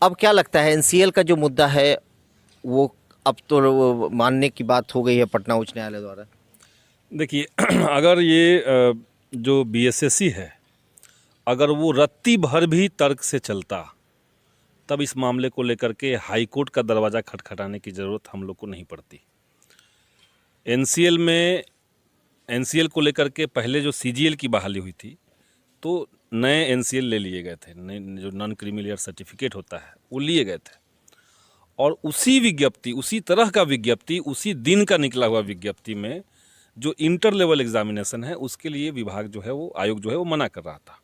अब क्या लगता है एनसीएल का जो मुद्दा है वो अब तो वो मानने की बात हो गई है पटना उच्च न्यायालय द्वारा। देखिए अगर ये जो बीएसएससी है, अगर वो रत्ती भर भी तर्क से चलता, तब इस मामले को लेकर के हाई कोर्ट का दरवाज़ा खटखटाने की ज़रूरत हम लोग को नहीं पड़ती। एनसीएल को लेकर के पहले जो सीजीएल की बहाली हुई थी, तो नए एनसीएल ले लिए गए थे, नए जो नॉन क्रीमी सर्टिफिकेट होता है वो लिए गए थे, और उसी विज्ञप्ति, उसी तरह का विज्ञप्ति, उसी दिन का निकला हुआ विज्ञप्ति में जो इंटर लेवल एग्जामिनेशन है उसके लिए विभाग जो है वो, आयोग जो है वो मना कर रहा था।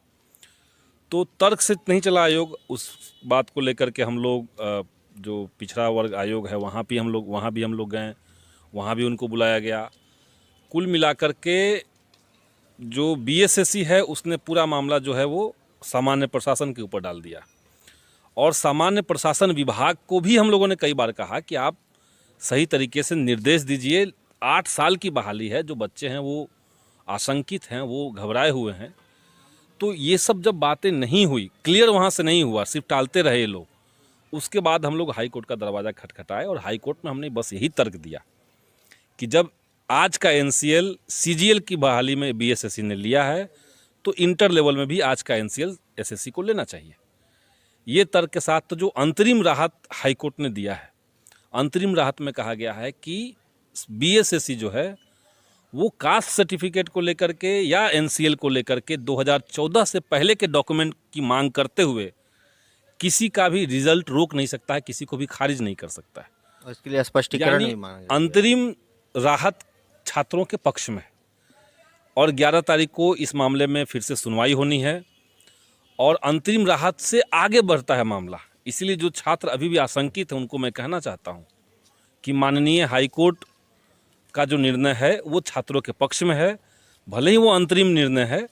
तो तर्क से नहीं चला आयोग। उस बात को लेकर के हम लोग जो पिछड़ा वर्ग आयोग है वहाँ भी हम लोग गए, वहाँ भी उनको बुलाया गया। कुल मिलाकर के जो बीएसएससी है उसने पूरा मामला जो है वो सामान्य प्रशासन के ऊपर डाल दिया, और सामान्य प्रशासन विभाग को भी हम लोगों ने कई बार कहा कि आप सही तरीके से निर्देश दीजिए। 8 साल की बहाली है, जो बच्चे हैं वो आशंकित हैं, वो घबराए हुए हैं। तो ये सब जब बातें नहीं हुई, क्लियर वहाँ से नहीं हुआ, सिर्फ टालते रहे ये लोग, उसके बाद हम लोग हाई कोर्ट का दरवाज़ा खटखटाए, और हाई कोर्ट में हमने बस यही तर्क दिया कि जब आज का एनसीएल सीजीएल की बहाली में बीएसएससी ने लिया है, तो इंटर लेवल में भी आज का एनसीएल एसएससी को लेना चाहिए। ये तर्क के साथ तो जो अंतरिम राहत हाई कोर्ट ने दिया है, अंतरिम राहत में कहा गया है कि बीएसएससी जो है वो कास्ट सर्टिफिकेट को लेकर के या एनसीएल को लेकर के 2014 से पहले के डॉक्यूमेंट की मांग करते हुए किसी का भी रिजल्ट रोक नहीं सकता है, किसी को भी खारिज नहीं कर सकता है। और इसके लिए स्पष्टीकरण भी मांगा गया। अंतरिम राहत छात्रों के पक्ष में है, और 11 तारीख को इस मामले में फिर से सुनवाई होनी है, और अंतरिम राहत से आगे बढ़ता है मामला। इसलिए जो छात्र अभी भी आशंकित हैं उनको मैं कहना चाहता हूं कि माननीय हाई कोर्ट का जो निर्णय है वो छात्रों के पक्ष में है। भले ही वो अंतरिम निर्णय है,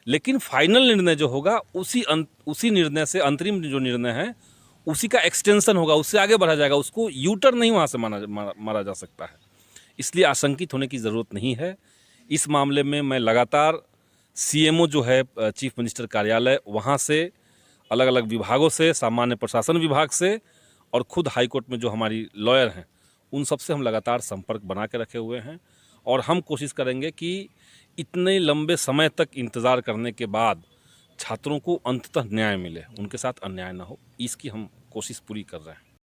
लेकिन फाइनल निर्णय जो होगा उसी निर्णय से, अंतरिम जो निर्णय है उसी का एक्सटेंशन होगा, उससे आगे बढ़ा जाएगा। उसको यूटर नहीं वहाँ से मारा जा सकता है। इसलिए आशंकित होने की ज़रूरत नहीं है। इस मामले में मैं लगातार सीएमओ जो है, चीफ मिनिस्टर कार्यालय, वहाँ से, अलग अलग विभागों से, सामान्य प्रशासन विभाग से, और खुद हाईकोर्ट में जो हमारी लॉयर हैं उन सब से हम लगातार संपर्क बना के रखे हुए हैं, और हम कोशिश करेंगे कि इतने लंबे समय तक इंतज़ार करने के बाद छात्रों को अंततः न्याय मिले, उनके साथ अन्याय ना हो, इसकी हम कोशिश पूरी कर रहे हैं।